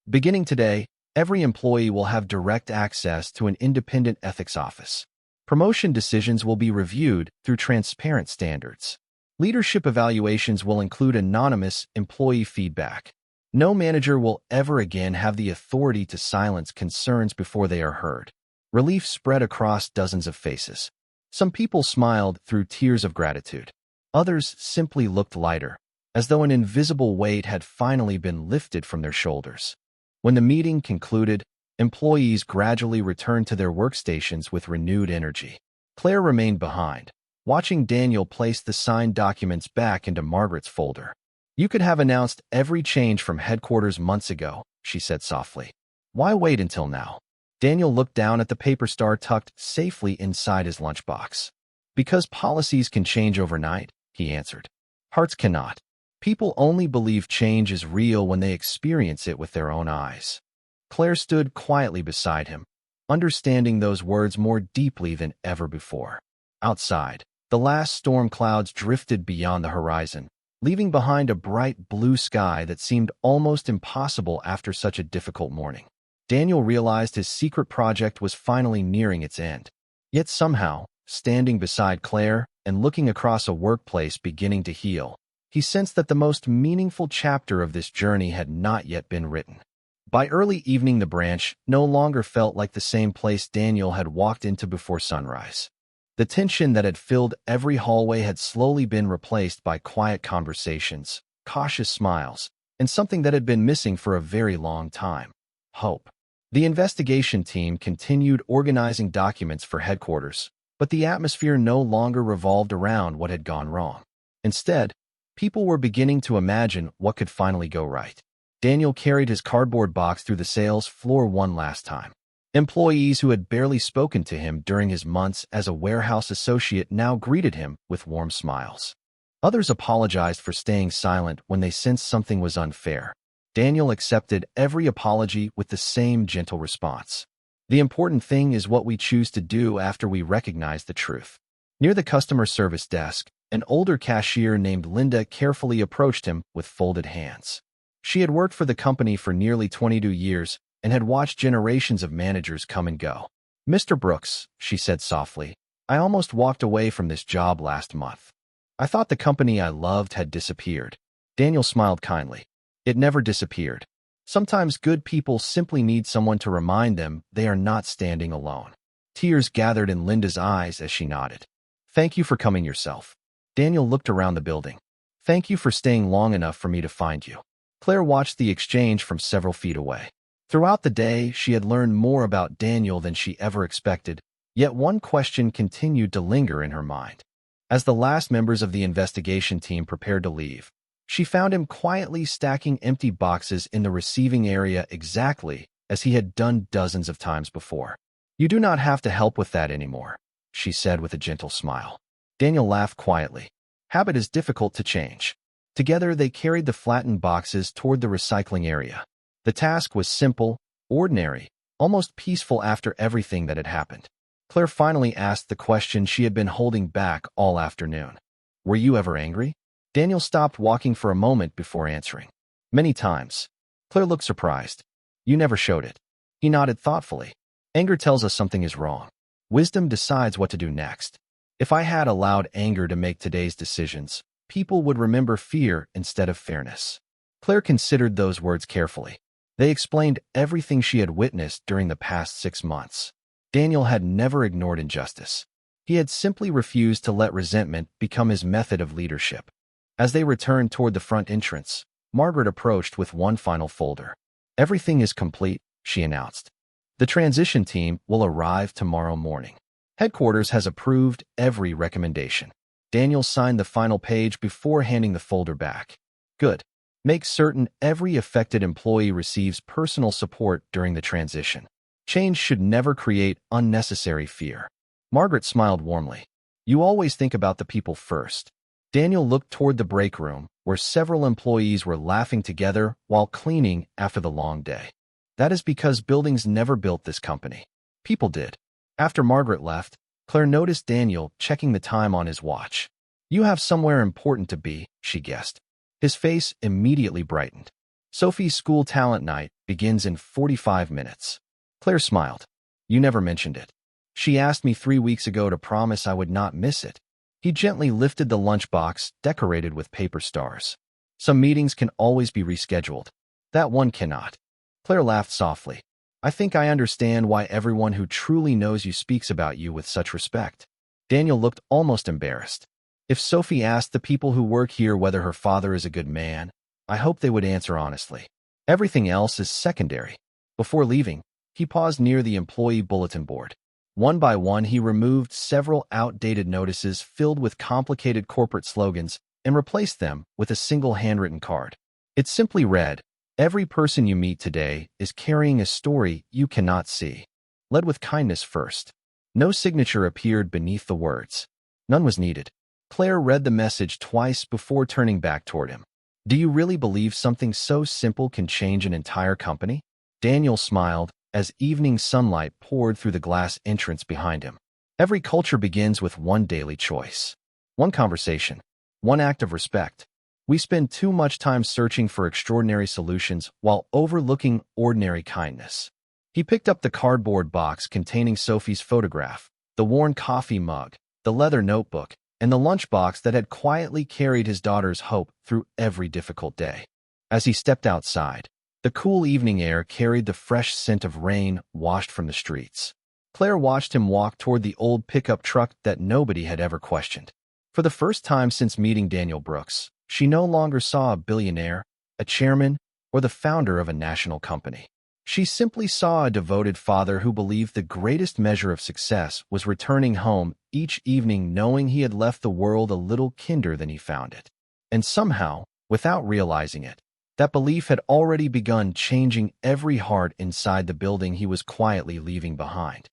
"Beginning today, every employee will have direct access to an independent ethics office. Promotion decisions will be reviewed through transparent standards. Leadership evaluations will include anonymous employee feedback. No manager will ever again have the authority to silence concerns before they are heard." Relief spread across dozens of faces. Some people smiled through tears of gratitude. Others simply looked lighter, as though an invisible weight had finally been lifted from their shoulders. When the meeting concluded, employees gradually returned to their workstations with renewed energy. Claire remained behind, watching Daniel place the signed documents back into Margaret's folder. "You could have announced every change from headquarters months ago," she said softly. "Why wait until now?" Daniel looked down at the paper star tucked safely inside his lunchbox. "Because policies can change overnight," he answered. "Hearts cannot. People only believe change is real when they experience it with their own eyes." Claire stood quietly beside him, understanding those words more deeply than ever before. Outside, the last storm clouds drifted beyond the horizon, leaving behind a bright blue sky that seemed almost impossible after such a difficult morning. Daniel realized his secret project was finally nearing its end. Yet somehow, standing beside Claire and looking across a workplace beginning to heal, he sensed that the most meaningful chapter of this journey had not yet been written. By early evening, the branch no longer felt like the same place Daniel had walked into before sunrise. The tension that had filled every hallway had slowly been replaced by quiet conversations, cautious smiles, and something that had been missing for a very long time: hope. The investigation team continued organizing documents for headquarters, but the atmosphere no longer revolved around what had gone wrong. Instead, people were beginning to imagine what could finally go right. Daniel carried his cardboard box through the sales floor one last time. Employees who had barely spoken to him during his months as a warehouse associate now greeted him with warm smiles. Others apologized for staying silent when they sensed something was unfair. Daniel accepted every apology with the same gentle response. The important thing is what we choose to do after we recognize the truth. Near the customer service desk, an older cashier named Linda carefully approached him with folded hands. She had worked for the company for nearly 22 years and had watched generations of managers come and go. "Mr. Brooks," she said softly, "I almost walked away from this job last month. I thought the company I loved had disappeared." Daniel smiled kindly. It never disappeared. Sometimes good people simply need someone to remind them they are not standing alone. Tears gathered in Linda's eyes as she nodded. "Thank you for coming yourself." Daniel looked around the building. "Thank you for staying long enough for me to find you." Claire watched the exchange from several feet away. Throughout the day, she had learned more about Daniel than she ever expected, yet one question continued to linger in her mind. As the last members of the investigation team prepared to leave, she found him quietly stacking empty boxes in the receiving area exactly as he had done dozens of times before. "You do not have to help with that anymore," she said with a gentle smile. Daniel laughed quietly. Habit is difficult to change. Together, they carried the flattened boxes toward the recycling area. The task was simple, ordinary, almost peaceful after everything that had happened. Claire finally asked the question she had been holding back all afternoon. "Were you ever angry?" Daniel stopped walking for a moment before answering. "Many times." Claire looked surprised. "You never showed it." He nodded thoughtfully. "Anger tells us something is wrong. Wisdom decides what to do next. If I had allowed anger to make today's decisions, people would remember fear instead of fairness." Claire considered those words carefully. They explained everything she had witnessed during the past 6 months. Daniel had never ignored injustice. He had simply refused to let resentment become his method of leadership. As they returned toward the front entrance, Margaret approached with one final folder. "Everything is complete," she announced. "The transition team will arrive tomorrow morning. Headquarters has approved every recommendation." Daniel signed the final page before handing the folder back. "Good. Make certain every affected employee receives personal support during the transition. Change should never create unnecessary fear." Margaret smiled warmly. "You always think about the people first." Daniel looked toward the break room, where several employees were laughing together while cleaning after the long day. That is because buildings never built this company. People did. After Margaret left, Claire noticed Daniel checking the time on his watch. "You have somewhere important to be," she guessed. His face immediately brightened. "Sophie's school talent night begins in 45 minutes. Claire smiled. "You never mentioned it. She asked me 3 weeks ago to promise I would not miss it." He gently lifted the lunchbox decorated with paper stars. "Some meetings can always be rescheduled. That one cannot." Claire laughed softly. "I think I understand why everyone who truly knows you speaks about you with such respect." Daniel looked almost embarrassed. If Sophie asked the people who work here whether her father is a good man, I hope they would answer honestly. Everything else is secondary. Before leaving, he paused near the employee bulletin board. One by one, he removed several outdated notices filled with complicated corporate slogans and replaced them with a single handwritten card. It simply read, "Every person you meet today is carrying a story you cannot see. Led with kindness first." No signature appeared beneath the words. None was needed. Claire read the message twice before turning back toward him. "Do you really believe something so simple can change an entire company?" Daniel smiled as evening sunlight poured through the glass entrance behind him. "Every culture begins with one daily choice. One conversation. One act of respect. We spend too much time searching for extraordinary solutions while overlooking ordinary kindness. He picked up the cardboard box containing Sophie's photograph, the worn coffee mug, the leather notebook, and the lunchbox that had quietly carried his daughter's hope through every difficult day. As he stepped outside, the cool evening air carried the fresh scent of rain washed from the streets. Claire watched him walk toward the old pickup truck that nobody had ever questioned. For the first time since meeting Daniel Brooks, she no longer saw a billionaire, a chairman, or the founder of a national company. She simply saw a devoted father who believed the greatest measure of success was returning home each evening knowing he had left the world a little kinder than he found it. And somehow, without realizing it, that belief had already begun changing every heart inside the building he was quietly leaving behind.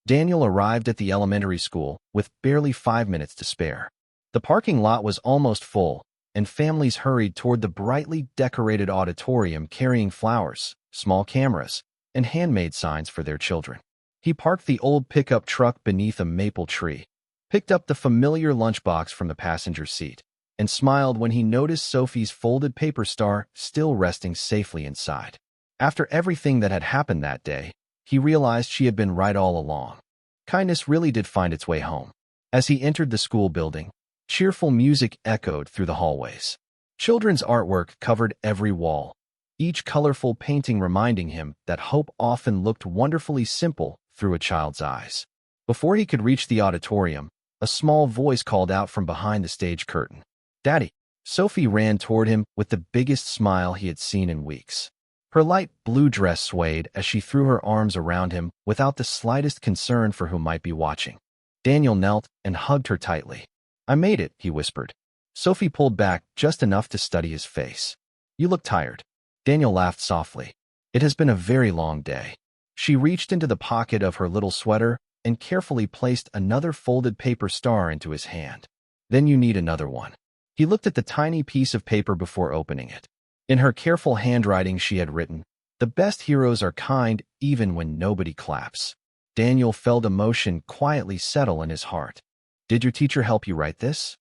Daniel arrived at the elementary school with barely 5 minutes to spare. The parking lot was almost full, and families hurried toward the brightly decorated auditorium carrying flowers, small cameras, and handmade signs for their children. He parked the old pickup truck beneath a maple tree, picked up the familiar lunchbox from the passenger seat, and smiled when he noticed Sophie's folded paper star still resting safely inside. After everything that had happened that day, he realized she had been right all along. Kindness really did find its way home. As he entered the school building, cheerful music echoed through the hallways. Children's artwork covered every wall, each colorful painting reminding him that hope often looked wonderfully simple through a child's eyes. Before he could reach the auditorium, a small voice called out from behind the stage curtain. "Daddy!" Sophie ran toward him with the biggest smile he had seen in weeks. Her light blue dress swayed as she threw her arms around him without the slightest concern for who might be watching. Daniel knelt and hugged her tightly. "I made it," he whispered. Sophie pulled back just enough to study his face. "You look tired." Daniel laughed softly. "It has been a very long day." She reached into the pocket of her little sweater and carefully placed another folded paper star into his hand. "Then you need another one." He looked at the tiny piece of paper before opening it. In her careful handwriting she had written, "The best heroes are kind even when nobody claps." Daniel felt emotion quietly settle in his heart. "Did your teacher help you write this?"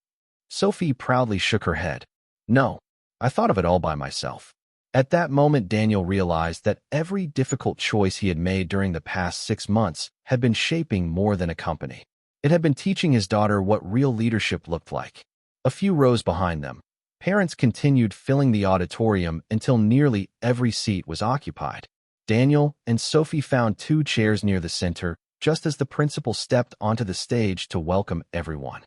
Sophie proudly shook her head. "No, I thought of it all by myself." At that moment Daniel realized that every difficult choice he had made during the past 6 months had been shaping more than a company. It had been teaching his daughter what real leadership looked like. A few rows behind them, parents continued filling the auditorium until nearly every seat was occupied. Daniel and Sophie found 2 chairs near the center, just as the principal stepped onto the stage to welcome everyone.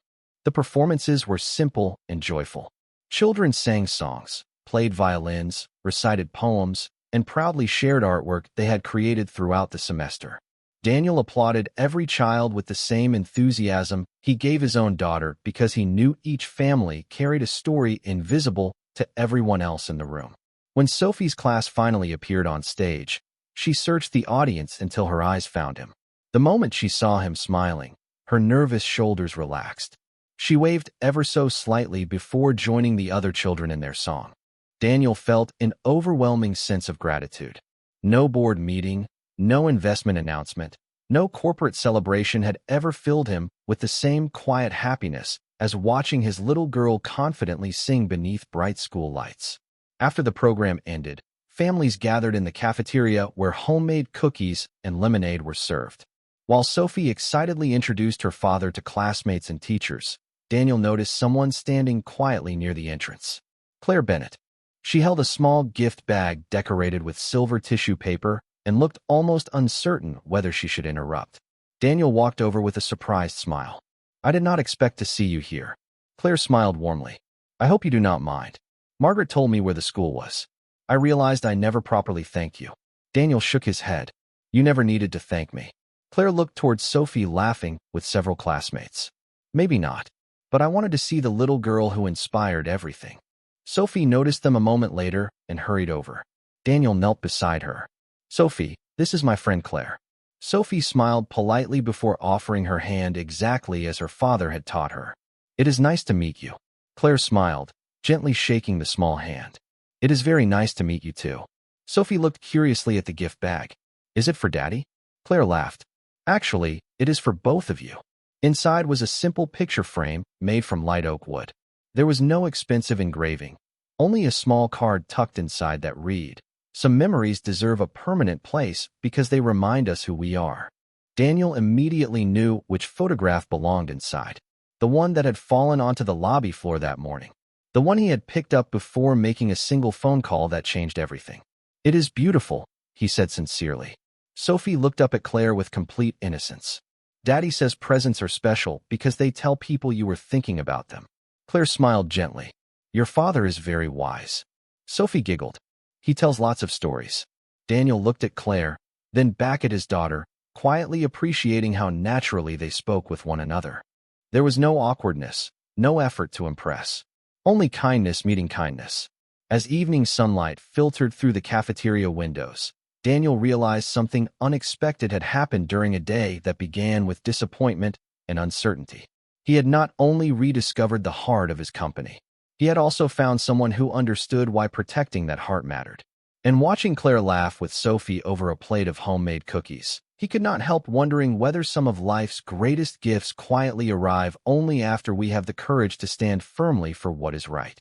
The performances were simple and joyful. Children sang songs, played violins, recited poems, and proudly shared artwork they had created throughout the semester. Daniel applauded every child with the same enthusiasm he gave his own daughter because he knew each family carried a story invisible to everyone else in the room. When Sophie's class finally appeared on stage, she searched the audience until her eyes found him. The moment she saw him smiling, her nervous shoulders relaxed. She waved ever so slightly before joining the other children in their song. Daniel felt an overwhelming sense of gratitude. No board meeting, no investment announcement, no corporate celebration had ever filled him with the same quiet happiness as watching his little girl confidently sing beneath bright school lights. After the program ended, families gathered in the cafeteria where homemade cookies and lemonade were served. While Sophie excitedly introduced her father to classmates and teachers, Daniel noticed someone standing quietly near the entrance. Claire Bennett. She held a small gift bag decorated with silver tissue paper and looked almost uncertain whether she should interrupt. Daniel walked over with a surprised smile. "I did not expect to see you here." Claire smiled warmly. "I hope you do not mind. Margaret told me where the school was. I realized I never properly thanked you." Daniel shook his head. "You never needed to thank me." Claire looked towards Sophie laughing with several classmates. "Maybe not, but I wanted to see the little girl who inspired everything." Sophie noticed them a moment later and hurried over. Daniel knelt beside her. "Sophie, this is my friend Claire." Sophie smiled politely before offering her hand exactly as her father had taught her. "It is nice to meet you." Claire smiled, gently shaking the small hand. "It is very nice to meet you too." Sophie looked curiously at the gift bag. "Is it for Daddy?" Claire laughed. "Actually, it is for both of you." Inside was a simple picture frame made from light oak wood. There was no expensive engraving, only a small card tucked inside that read, "Some memories deserve a permanent place because they remind us who we are." Daniel immediately knew which photograph belonged inside. The one that had fallen onto the lobby floor that morning. The one he had picked up before making a single phone call that changed everything. "It is beautiful," he said sincerely. Sophie looked up at Claire with complete innocence. "Daddy says presents are special because they tell people you were thinking about them." Claire smiled gently. "Your father is very wise." Sophie giggled. "He tells lots of stories." Daniel looked at Claire, then back at his daughter, quietly appreciating how naturally they spoke with one another. There was no awkwardness, no effort to impress. Only kindness meeting kindness. As evening sunlight filtered through the cafeteria windows, Daniel realized something unexpected had happened during a day that began with disappointment and uncertainty. He had not only rediscovered the heart of his company, he had also found someone who understood why protecting that heart mattered. And watching Claire laugh with Sophie over a plate of homemade cookies, he could not help wondering whether some of life's greatest gifts quietly arrive only after we have the courage to stand firmly for what is right.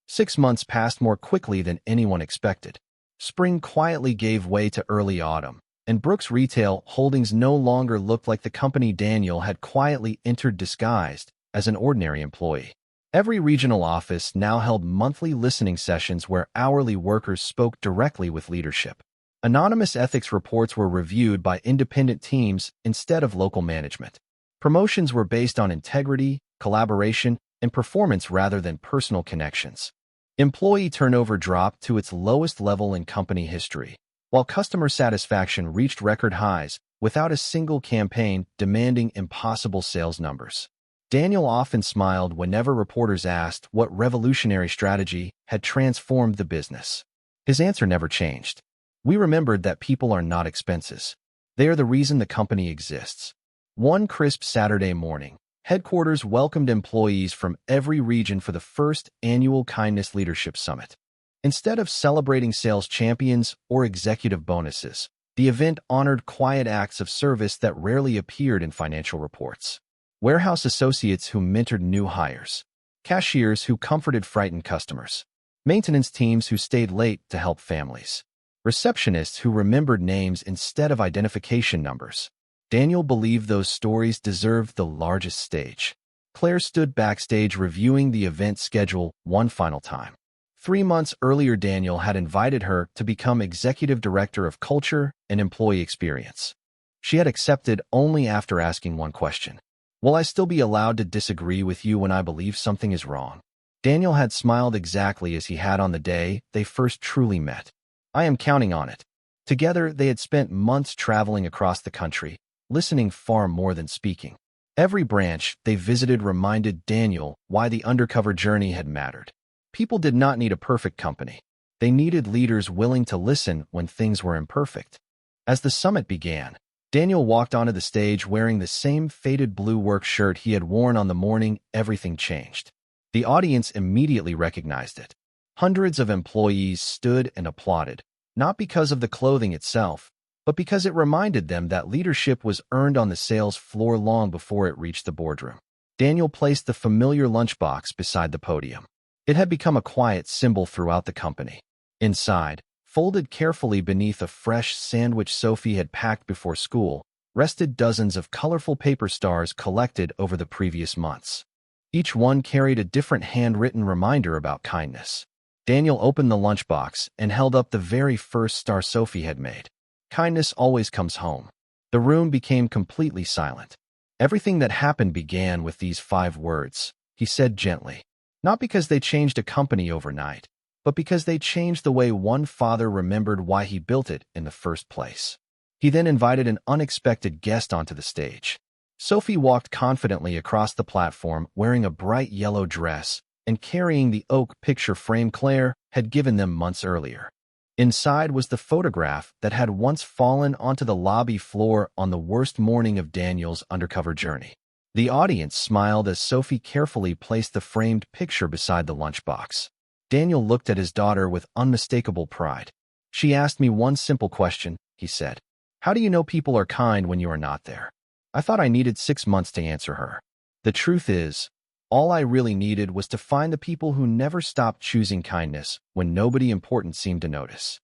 6 months passed more quickly than anyone expected. Spring quietly gave way to early autumn, and Brooks Retail Holdings no longer looked like the company Daniel had quietly entered disguised as an ordinary employee. Every regional office now held monthly listening sessions where hourly workers spoke directly with leadership. Anonymous ethics reports were reviewed by independent teams instead of local management. Promotions were based on integrity, collaboration, and performance rather than personal connections. Employee turnover dropped to its lowest level in company history, while customer satisfaction reached record highs without a single campaign demanding impossible sales numbers. Daniel often smiled whenever reporters asked what revolutionary strategy had transformed the business. His answer never changed. "We remembered that people are not expenses. They are the reason the company exists." One crisp Saturday morning, headquarters welcomed employees from every region for the first annual Kindness Leadership Summit. Instead of celebrating sales champions or executive bonuses, the event honored quiet acts of service that rarely appeared in financial reports. Warehouse associates who mentored new hires, cashiers who comforted frightened customers, maintenance teams who stayed late to help families, receptionists who remembered names instead of identification numbers. Daniel believed those stories deserved the largest stage. Claire stood backstage reviewing the event schedule one final time. 3 months earlier, Daniel had invited her to become Executive Director of Culture and Employee Experience. She had accepted only after asking one question. "Will I still be allowed to disagree with you when I believe something is wrong?" Daniel had smiled exactly as he had on the day they first truly met. "I am counting on it." Together, they had spent months traveling across the country, listening far more than speaking. Every branch they visited reminded Daniel why the undercover journey had mattered. People did not need a perfect company. They needed leaders willing to listen when things were imperfect. As the summit began, Daniel walked onto the stage wearing the same faded blue work shirt he had worn on the morning everything changed. The audience immediately recognized it. Hundreds of employees stood and applauded, not because of the clothing itself, but because it reminded them that leadership was earned on the sales floor long before it reached the boardroom. Daniel placed the familiar lunchbox beside the podium. It had become a quiet symbol throughout the company. Inside, folded carefully beneath a fresh sandwich Sophie had packed before school, rested dozens of colorful paper stars collected over the previous months. Each one carried a different handwritten reminder about kindness. Daniel opened the lunchbox and held up the very first star Sophie had made. "Kindness always comes home." The room became completely silent. "Everything that happened began with these 5 words," he said gently. Not because they changed a company overnight, but because they changed the way one father remembered why he built it in the first place. He then invited an unexpected guest onto the stage. Sophie walked confidently across the platform wearing a bright yellow dress and carrying the oak picture frame Claire had given them months earlier. Inside was the photograph that had once fallen onto the lobby floor on the worst morning of Daniel's undercover journey. The audience smiled as Sophie carefully placed the framed picture beside the lunchbox. Daniel looked at his daughter with unmistakable pride. "She asked me one simple question," he said. "How do you know people are kind when you are not there?" I thought I needed 6 months to answer her. The truth is, All I really needed was to find the people who never stopped choosing kindness when nobody important seemed to notice.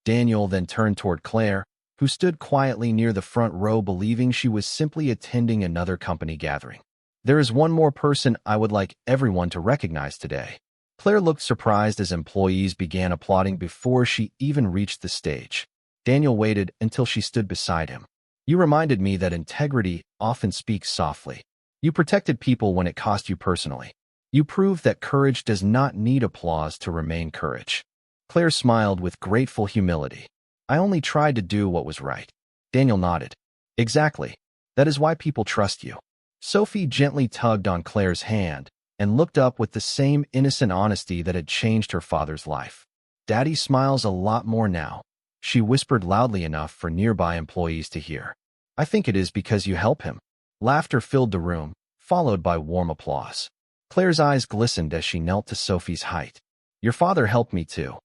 Daniel then turned toward Claire, who stood quietly near the front row believing she was simply attending another company gathering. There is one more person I would like everyone to recognize today. Claire looked surprised as employees began applauding before she even reached the stage. Daniel waited until she stood beside him. You reminded me that integrity often speaks softly. You protected people when it cost you personally. You proved that courage does not need applause to remain courage. Claire smiled with grateful humility. I only tried to do what was right. Daniel nodded. Exactly. That is why people trust you. Sophie gently tugged on Claire's hand and looked up with the same innocent honesty that had changed her father's life. Daddy smiles a lot more now. She whispered loudly enough for nearby employees to hear. I think it is because you help him. Laughter filled the room, followed by warm applause. Claire's eyes glistened as she knelt to Sophie's height. Your father helped me too.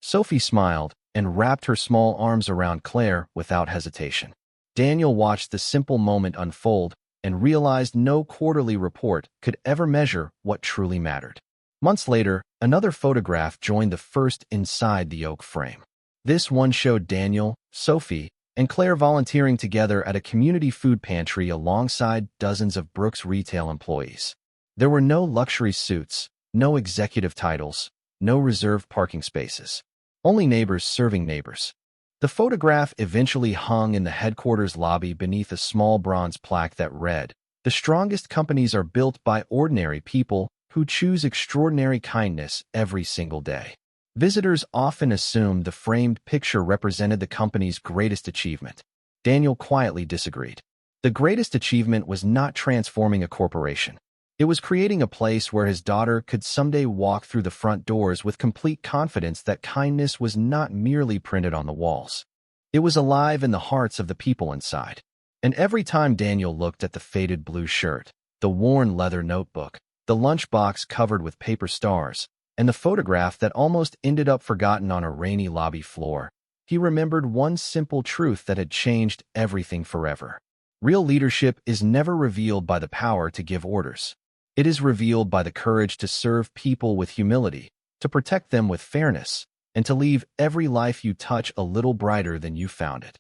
Sophie smiled and wrapped her small arms around Claire without hesitation. Daniel watched the simple moment unfold and realized no quarterly report could ever measure what truly mattered. Months later, another photograph joined the first inside the oak frame. This one showed Daniel, Sophie, and Claire volunteering together at a community food pantry alongside dozens of Brooks retail employees. There were no luxury suits, no executive titles, no reserved parking spaces. Only neighbors serving neighbors. The photograph eventually hung in the headquarters lobby beneath a small bronze plaque that read, "The strongest companies are built by ordinary people who choose extraordinary kindness every single day." Visitors often assumed the framed picture represented the company's greatest achievement. Daniel quietly disagreed. The greatest achievement was not transforming a corporation. It was creating a place where his daughter could someday walk through the front doors with complete confidence that kindness was not merely printed on the walls. It was alive in the hearts of the people inside. And every time Daniel looked at the faded blue shirt, the worn leather notebook, the lunchbox covered with paper stars, and the photograph that almost ended up forgotten on a rainy lobby floor, he remembered one simple truth that had changed everything forever. Real leadership is never revealed by the power to give orders. It is revealed by the courage to serve people with humility, to protect them with fairness, and to leave every life you touch a little brighter than you found it.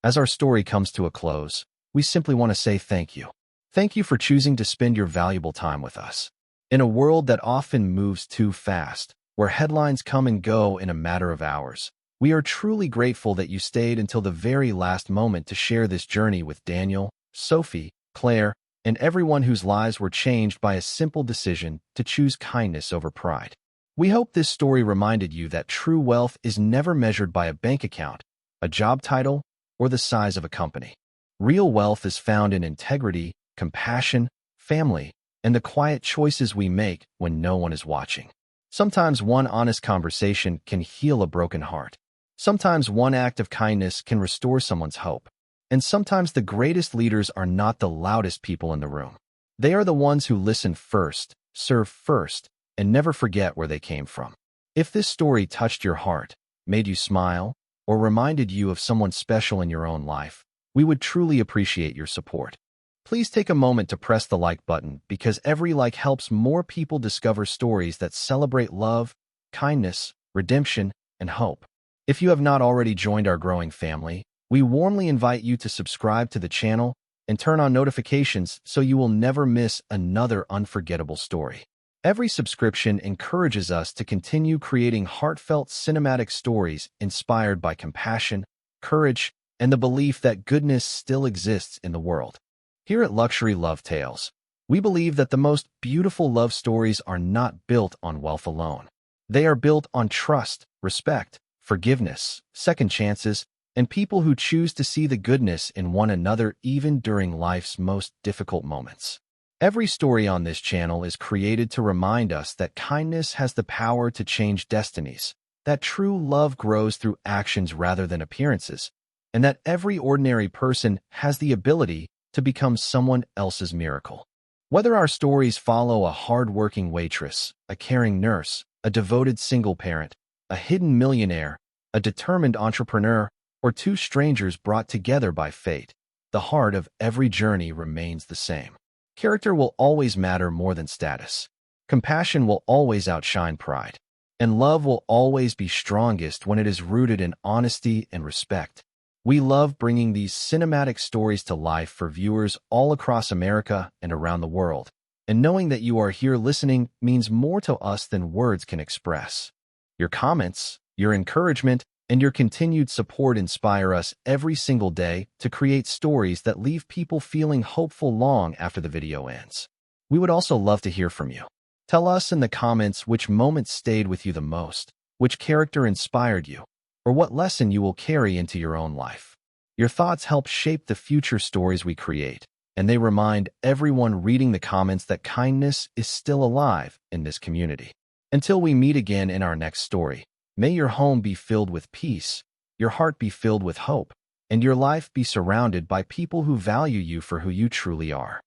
As our story comes to a close, we simply want to say thank you. Thank you for choosing to spend your valuable time with us. In a world that often moves too fast, where headlines come and go in a matter of hours, we are truly grateful that you stayed until the very last moment to share this journey with Daniel, Sophie, Claire, and everyone whose lives were changed by a simple decision to choose kindness over pride. We hope this story reminded you that true wealth is never measured by a bank account, a job title, or the size of a company. Real wealth is found in integrity, compassion, family, and the quiet choices we make when no one is watching. Sometimes one honest conversation can heal a broken heart. Sometimes one act of kindness can restore someone's hope. And sometimes the greatest leaders are not the loudest people in the room. They are the ones who listen first, serve first, and never forget where they came from. If this story touched your heart, made you smile, or reminded you of someone special in your own life, we would truly appreciate your support. Please take a moment to press the like button because every like helps more people discover stories that celebrate love, kindness, redemption, and hope. If you have not already joined our growing family, we warmly invite you to subscribe to the channel and turn on notifications so you will never miss another unforgettable story. Every subscription encourages us to continue creating heartfelt cinematic stories inspired by compassion, courage, and the belief that goodness still exists in the world. Here at Luxury Love Tales, we believe that the most beautiful love stories are not built on wealth alone. They are built on trust, respect, forgiveness, second chances, and people who choose to see the goodness in one another even during life's most difficult moments. Every story on this channel is created to remind us that kindness has the power to change destinies, that true love grows through actions rather than appearances, and that every ordinary person has the ability to become someone else's miracle. Whether our stories follow a hard-working waitress, a caring nurse, a devoted single parent, a hidden millionaire, a determined entrepreneur, or two strangers brought together by fate, the heart of every journey remains the same. Character will always matter more than status. Compassion will always outshine pride. And love will always be strongest when it is rooted in honesty and respect. We love bringing these cinematic stories to life for viewers all across America and around the world. And knowing that you are here listening means more to us than words can express. Your comments, your encouragement, and your continued support inspire us every single day to create stories that leave people feeling hopeful long after the video ends. We would also love to hear from you. Tell us in the comments which moment stayed with you the most, which character inspired you, or what lesson you will carry into your own life. Your thoughts help shape the future stories we create, and they remind everyone reading the comments that kindness is still alive in this community. Until we meet again in our next story, may your home be filled with peace, your heart be filled with hope, and your life be surrounded by people who value you for who you truly are.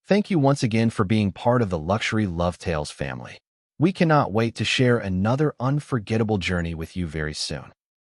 Thank you once again for being part of the Luxury Love Tales family. We cannot wait to share another unforgettable journey with you very soon.